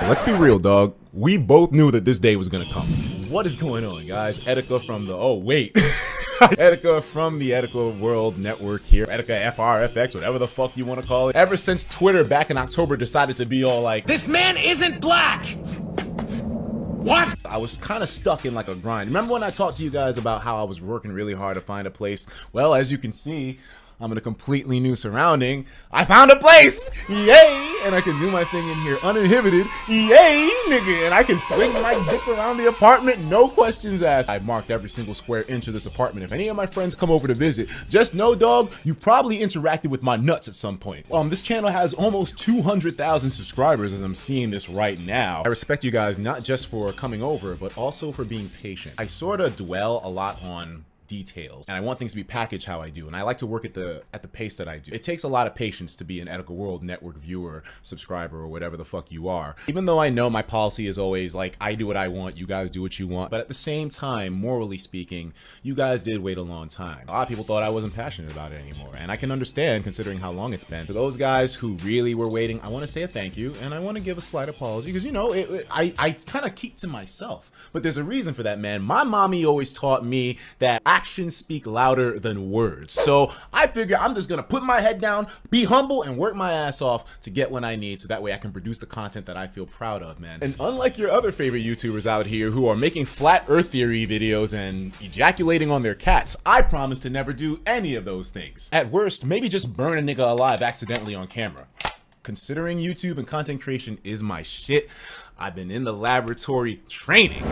Let's be real, dog. We both knew that this day was gonna come. What is going on, guys? Etika from the Etika from the Etika World Network here. Etika FRFX, whatever the fuck you want to call it. Ever since Twitter back in October decided to be all like, "This man isn't black!" What? I was kind of stuck in like a grind. Remember when I talked to you guys about how I was working really hard to find a place? Well, as you can see, I'm in a completely new surrounding. I found a place! Yay! And I can do my thing in here uninhibited. Yay, nigga! And I can swing my dick around the apartment, no questions asked. I marked every single square inch of this apartment. If any of my friends come over to visit, just know, dog, you probably interacted with my nuts at some point. This channel has almost 200,000 subscribers as I'm seeing this right now. I respect you guys not just for coming over, but also for being patient. I sort of dwell a lot on details, and I want things to be packaged how I do, and I like to work at the pace that I do. It takes a lot of patience to be an Etika World Network viewer, subscriber, or whatever the fuck you are. Even though I know my policy is always like, I do what I want, you guys do what you want, but at the same time, morally speaking, you guys did wait a long time. A lot of people thought I wasn't passionate about it anymore, and I can understand considering how long it's been. To those guys who really were waiting, I want to say a thank you, and I want to give a slight apology, because you know, I kind of keep to myself, but there's a reason for that, man. My mommy always taught me that actions speak louder than words. So I figure I'm just gonna put my head down, be humble, and work my ass off to get what I need so that way I can produce the content that I feel proud of, man. And unlike your other favorite YouTubers out here who are making flat earth theory videos and ejaculating on their cats, I promise to never do any of those things. At worst, maybe just burn a nigga alive accidentally on camera. Considering YouTube and content creation is my shit, I've been in the laboratory training.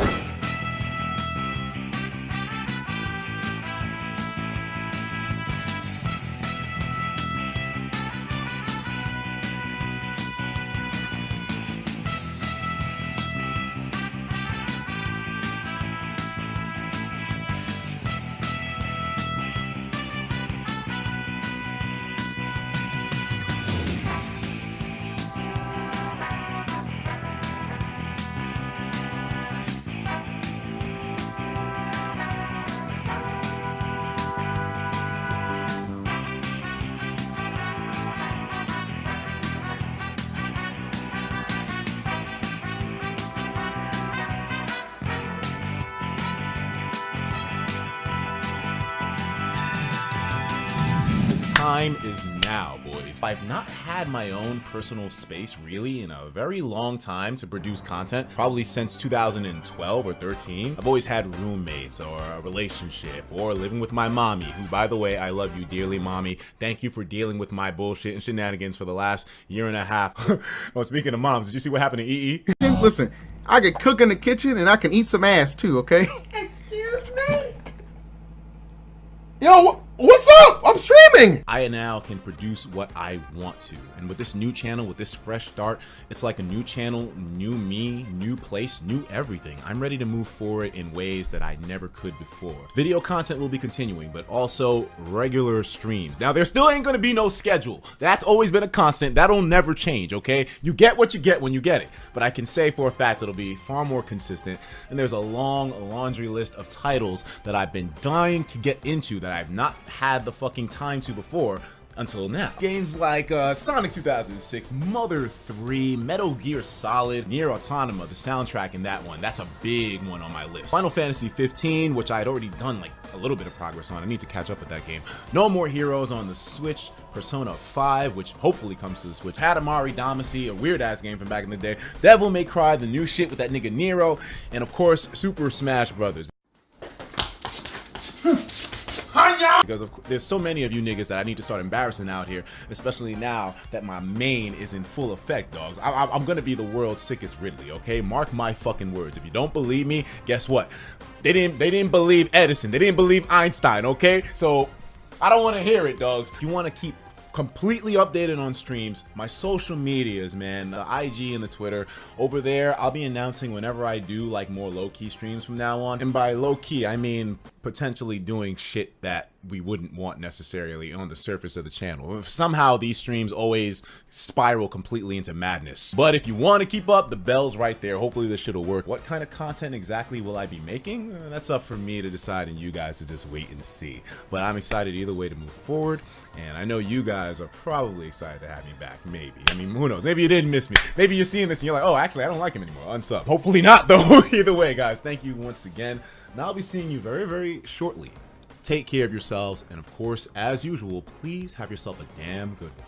Time is now, boys. I've not had my own personal space really in a very long time to produce content, probably since 2012 or 13. I've always had roommates or a relationship or living with my mommy, who, by the way, I love you dearly, mommy. Thank you for dealing with my bullshit and shenanigans for the last year and a half. Well, speaking of moms, did you see what happened to EE? Listen, I can cook in the kitchen and I can eat some ass too, okay? Excuse me? Yo, what's up? I'm streaming! I now can produce what I want to. And with this new channel, with this fresh start, it's like a new channel, new me, new place, new everything. I'm ready to move forward in ways that I never could before. Video content will be continuing, but also regular streams. Now, there still ain't gonna be no schedule. That's always been a constant. That'll never change, okay? You get what you get when you get it. But I can say for a fact it'll be far more consistent. And there's a long laundry list of titles that I've been dying to get into that I've not had the fucking time to before until now. Games like Sonic 2006, Mother 3, Metal Gear Solid, Nier Automata, the soundtrack in that one, that's a big one on my list. Final Fantasy 15, which I'd already done like a little bit of progress on. I need to catch up with that game. No More Heroes on the Switch, Persona 5, which hopefully comes to the Switch, Katamari Damacy, a weird ass game from back in the day, Devil May Cry, the new shit with that nigga Nero, and of course Super Smash Brothers. Because there's so many of you niggas that I need to start embarrassing out here, especially now that my main is in full effect, dogs. I'm gonna be the world's sickest Ridley, okay? Mark my fucking words. If you don't believe me, guess what? They didn't believe Edison. They didn't believe Einstein, okay? So I don't want to hear it, dogs. If you want to keep completely updated on streams, my social medias, man, the IG and the Twitter, over there I'll be announcing whenever I do like more low-key streams from now on. And by low-key I mean potentially doing shit that we wouldn't want necessarily on the surface of the channel. Somehow these streams always spiral completely into madness. But if you want to keep up, the bell's right there. Hopefully this shit'll work. What kind of content exactly will I be making? That's up for me to decide and you guys to just wait and see. But I'm excited either way to move forward, and I know you guys are probably excited to have me back. Maybe. I mean, who knows? Maybe you didn't miss me. Maybe you're seeing this and you're like, oh, actually I don't like him anymore. Unsub. Hopefully not though. Either way, guys, thank you once again. And I'll be seeing you very, very shortly. Take care of yourselves, and of course, as usual, please have yourself a damn good one.